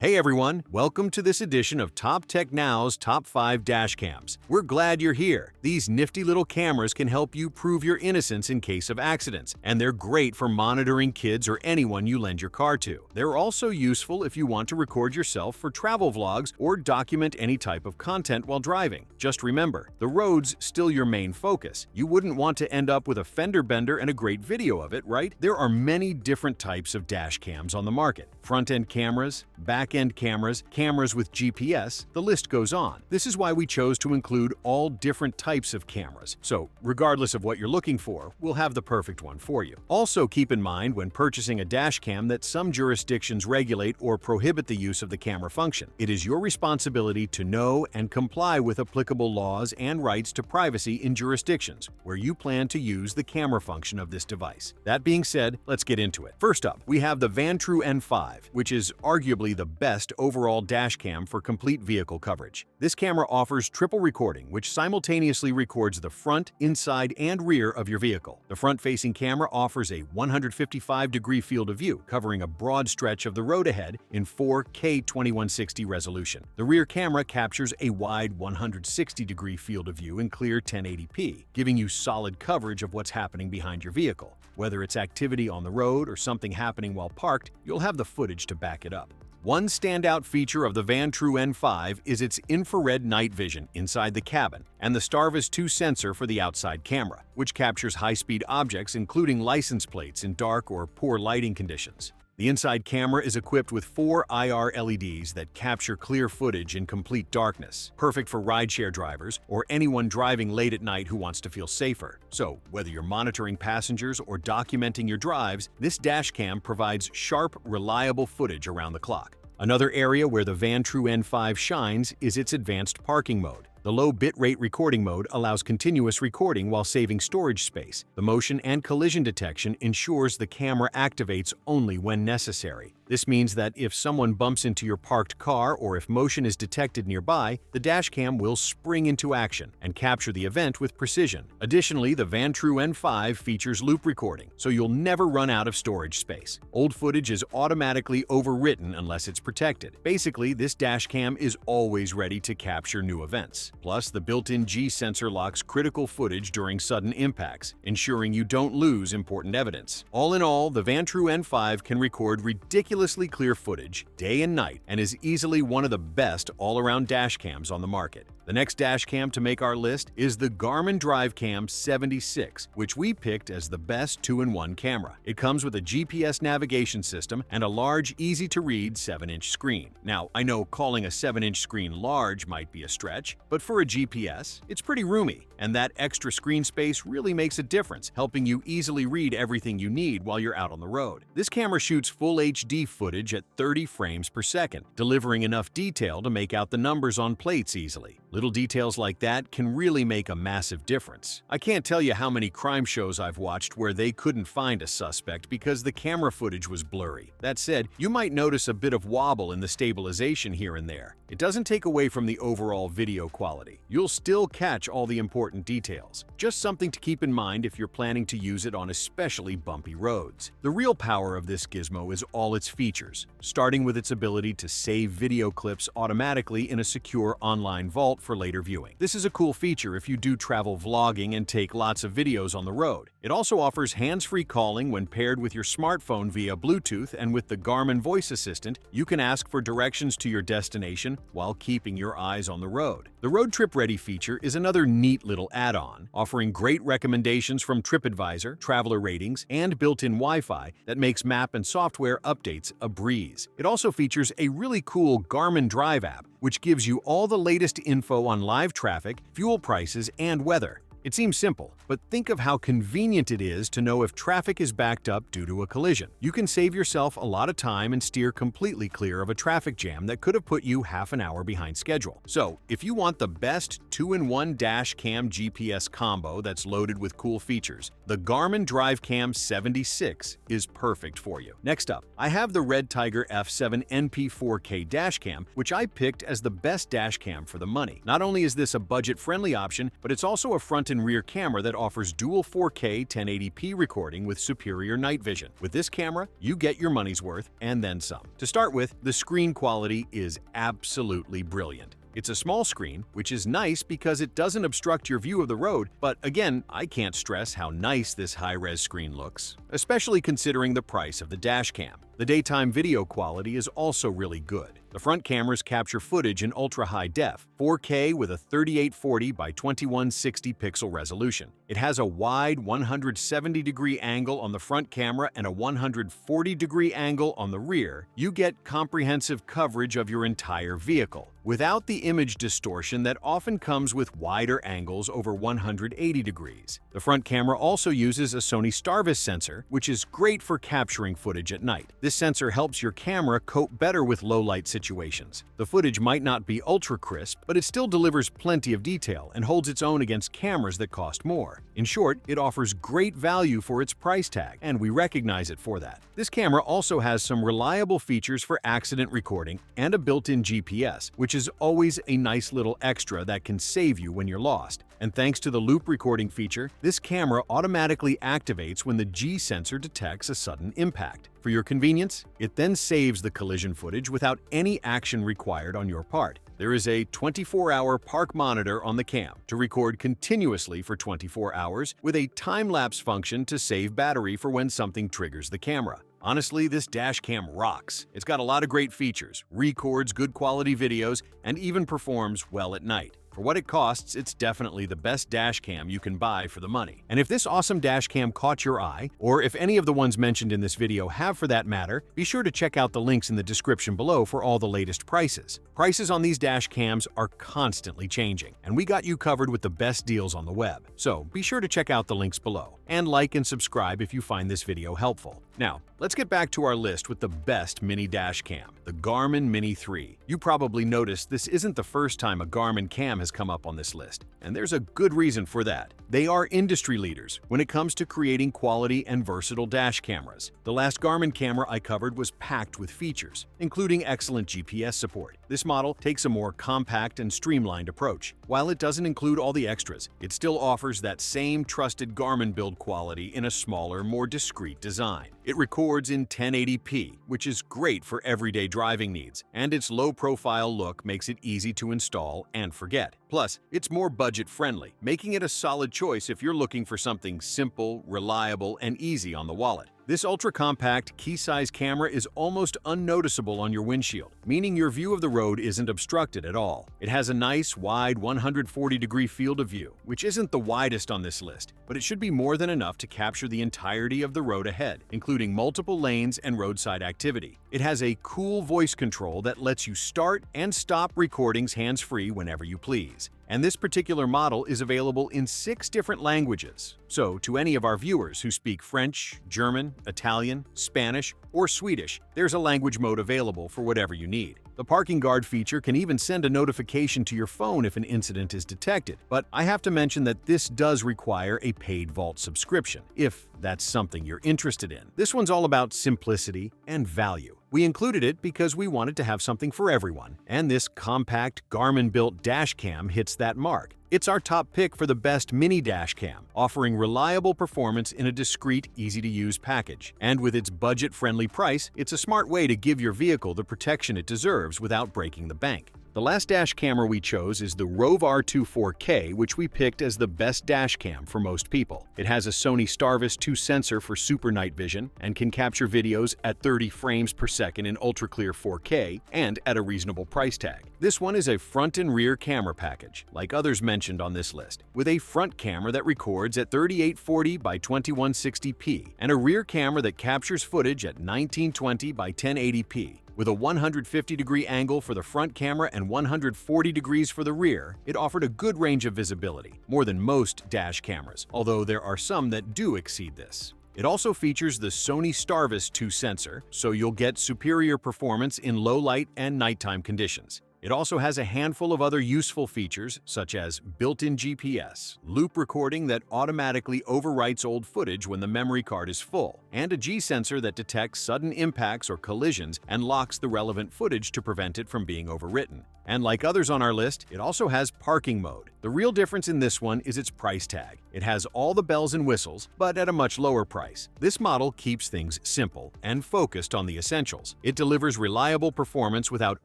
Hey everyone, welcome to this edition of Top Tech Now's Top 5 Dashcams. We're glad you're here. These nifty little cameras can help you prove your innocence in case of accidents, and they're great for monitoring kids or anyone you lend your car to. They're also useful if you want to record yourself for travel vlogs or document any type of content while driving. Just remember, the road's still your main focus. You wouldn't want to end up with a fender bender and a great video of it, right? There are many different types of dashcams on the market. Front-end cameras, back-end cameras, cameras with GPS, the list goes on. This is why we chose to include all different types of cameras. So, regardless of what you're looking for, we'll have the perfect one for you. Also keep in mind when purchasing a dashcam that some jurisdictions regulate or prohibit the use of the camera function. It is your responsibility to know and comply with applicable laws and rights to privacy in jurisdictions where you plan to use the camera function of this device. That being said, let's get into it. First up, we have the Vantrue N5, which is arguably the best overall dashcam for complete vehicle coverage. This camera offers triple recording, which simultaneously records the front, inside, and rear of your vehicle. The front-facing camera offers a 155-degree field of view, covering a broad stretch of the road ahead in 4K 2160 resolution. The rear camera captures a wide 160-degree field of view in clear 1080p, giving you solid coverage of what's happening behind your vehicle. Whether it's activity on the road or something happening while parked, you'll have the footage to back it up. One standout feature of the Vantrue N5 is its infrared night vision inside the cabin and the Starvis 2 sensor for the outside camera, which captures high-speed objects including license plates in dark or poor lighting conditions. The inside camera is equipped with 4 IR LEDs that capture clear footage in complete darkness, perfect for rideshare drivers or anyone driving late at night who wants to feel safer. So, whether you're monitoring passengers or documenting your drives, this dashcam provides sharp, reliable footage around the clock. Another area where the Vantrue N5 shines is its advanced parking mode. The low bitrate recording mode allows continuous recording while saving storage space. The motion and collision detection ensures the camera activates only when necessary. This means that if someone bumps into your parked car or if motion is detected nearby, the dashcam will spring into action and capture the event with precision. Additionally, the Vantrue N5 features loop recording, so you'll never run out of storage space. Old footage is automatically overwritten unless it's protected. Basically, this dashcam is always ready to capture new events. Plus, the built-in G sensor locks critical footage during sudden impacts, ensuring you don't lose important evidence. All in all, the Vantrue N5 can record ridiculously clear footage day and night and is easily one of the best all-around dashcams on the market. The next dashcam to make our list is the Garmin DriveCam 76, which we picked as the best 2-in-1 camera. It comes with a GPS navigation system and a large, easy-to-read 7-inch screen. Now, I know calling a 7-inch screen large might be a stretch, but for a GPS, it's pretty roomy, and that extra screen space really makes a difference, helping you easily read everything you need while you're out on the road. This camera shoots full HD footage at 30 frames per second, delivering enough detail to make out the numbers on plates easily. Little details like that can really make a massive difference. I can't tell you how many crime shows I've watched where they couldn't find a suspect because the camera footage was blurry. That said, you might notice a bit of wobble in the stabilization here and there. It doesn't take away from the overall video quality. You'll still catch all the important details. Just something to keep in mind if you're planning to use it on especially bumpy roads. The real power of this gizmo is all its features, starting with its ability to save video clips automatically in a secure online vault for later viewing. This is a cool feature if you do travel vlogging and take lots of videos on the road. It also offers hands-free calling when paired with your smartphone via Bluetooth, and with the Garmin voice assistant, you can ask for directions to your destination while keeping your eyes on the road. The Road Trip Ready feature is another neat little add-on, offering great recommendations from TripAdvisor, traveler ratings, and built-in Wi-Fi that makes map and software updates a breeze. It also features a really cool Garmin Drive app, which gives you all the latest info on live traffic, fuel prices, and weather. It seems simple, but think of how convenient it is to know if traffic is backed up due to a collision. You can save yourself a lot of time and steer completely clear of a traffic jam that could have put you half an hour behind schedule. So, if you want the best 2-in-1 dashcam GPS combo that's loaded with cool features, the Garmin DriveCam 76 is perfect for you. Next up, I have the REDTIGER F7NP 4K dashcam, which I picked as the best dashcam for the money. Not only is this a budget-friendly option, but it's also a front front and rear camera that offers dual 4K 1080p recording with superior night vision. With this camera, you get your money's worth and then some. To start with, the screen quality is absolutely brilliant. It's a small screen, which is nice because it doesn't obstruct your view of the road, but again, I can't stress how nice this high-res screen looks, especially considering the price of the Dashcam. The daytime video quality is also really good. The front cameras capture footage in ultra-high def, 4K with a 3840 by 2160 pixel resolution. It has a wide 170-degree angle on the front camera and a 140-degree angle on the rear. You get comprehensive coverage of your entire vehicle, without the image distortion that often comes with wider angles over 180 degrees. The front camera also uses a Sony Starvis sensor, which is great for capturing footage at night. This sensor helps your camera cope better with low-light situations. The footage might not be ultra-crisp, but it still delivers plenty of detail and holds its own against cameras that cost more. In short, it offers great value for its price tag, and we recognize it for that. This camera also has some reliable features for accident recording and a built-in GPS, which is always a nice little extra that can save you when you're lost. And thanks to the loop recording feature, this camera automatically activates when the G sensor detects a sudden impact. For your convenience, it then saves the collision footage without any action required on your part. There is a 24-hour park monitor on the cam to record continuously for 24 hours with a time-lapse function to save battery for when something triggers the camera. Honestly, this Dashcam rocks. It's got a lot of great features, records good quality videos, and even performs well at night. For what it costs, it's definitely the best Dashcam you can buy for the money. And if this awesome Dashcam caught your eye, or if any of the ones mentioned in this video have for that matter, be sure to check out the links in the description below for all the latest prices. Prices on these Dashcams are constantly changing, and we got you covered with the best deals on the web. So be sure to check out the links below, and like and subscribe if you find this video helpful. Now, let's get back to our list with the best mini Dashcam, the Garmin Mini 3. You probably noticed this isn't the first time a Garmin cam has come up on this list, and there's a good reason for that. They are industry leaders when it comes to creating quality and versatile dash cameras. The last Garmin camera I covered was packed with features, including excellent GPS support. This model takes a more compact and streamlined approach. While it doesn't include all the extras, it still offers that same trusted Garmin build quality in a smaller, more discreet design. It records in 1080p, which is great for everyday driving needs, and its low-profile look makes it easy to install and forget. Plus, it's more budget-friendly, making it a solid choice if you're looking for something simple, reliable, and easy on the wallet. This ultra-compact, key-size camera is almost unnoticeable on your windshield, meaning your view of the road isn't obstructed at all. It has a nice, wide 140-degree field of view, which isn't the widest on this list, but it should be more than enough to capture the entirety of the road ahead, including multiple lanes and roadside activity. It has a cool voice control that lets you start and stop recordings hands-free whenever you please. And this particular model is available in 6 different languages. So, to any of our viewers who speak French, German, Italian, Spanish, or Swedish, there's a language mode available for whatever you need. The parking guard feature can even send a notification to your phone if an incident is detected, but I have to mention that this does require a paid Vault subscription, if that's something you're interested in. This one's all about simplicity and value. We included it because we wanted to have something for everyone, and this compact Garmin-built Dashcam hits that mark. It's our top pick for the best mini Dashcam, offering reliable performance in a discreet, easy-to-use package. And with its budget-friendly price, it's a smart way to give your vehicle the protection it deserves without breaking the bank. The last dash camera we chose is the Rove R2 4K, which we picked as the best dash cam for most people. It has a Sony Starvis 2 sensor for super night vision and can capture videos at 30 frames per second in ultra-clear 4K and at a reasonable price tag. This one is a front and rear camera package, like others mentioned on this list, with a front camera that records at 3840 by 2160p and a rear camera that captures footage at 1920 by 1080p. With a 150-degree angle for the front camera and 140 degrees for the rear, it offered a good range of visibility, more than most dash cameras, although there are some that do exceed this. It also features the Sony Starvis 2 sensor, so you'll get superior performance in low light and nighttime conditions. It also has a handful of other useful features, such as built-in GPS, loop recording that automatically overwrites old footage when the memory card is full, and a G-sensor that detects sudden impacts or collisions and locks the relevant footage to prevent it from being overwritten. And like others on our list, it also has parking mode. The real difference in this one is its price tag. It has all the bells and whistles, but at a much lower price. This model keeps things simple and focused on the essentials. It delivers reliable performance without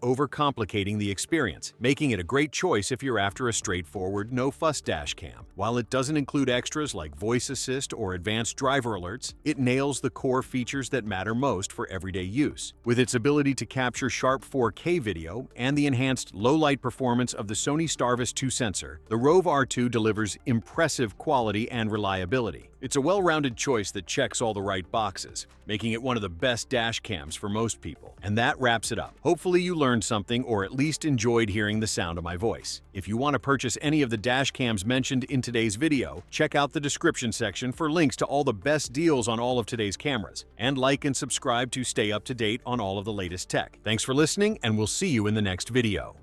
overcomplicating the experience, making it a great choice if you're after a straightforward, no-fuss dashcam. While it doesn't include extras like voice assist or advanced driver alerts, it nails the core features that matter most for everyday use. With its ability to capture sharp 4K video and the enhanced low-light performance of the Sony Starvis 2 sensor, the Rove R2 delivers impressive quality and reliability. It's a well-rounded choice that checks all the right boxes, making it one of the best dash cams for most people. And that wraps it up. Hopefully you learned something or at least enjoyed hearing the sound of my voice. If you want to purchase any of the dash cams mentioned in today's video, check out the description section for links to all the best deals on all of today's cameras. And like and subscribe to stay up to date on all of the latest tech. Thanks for listening, and we'll see you in the next video.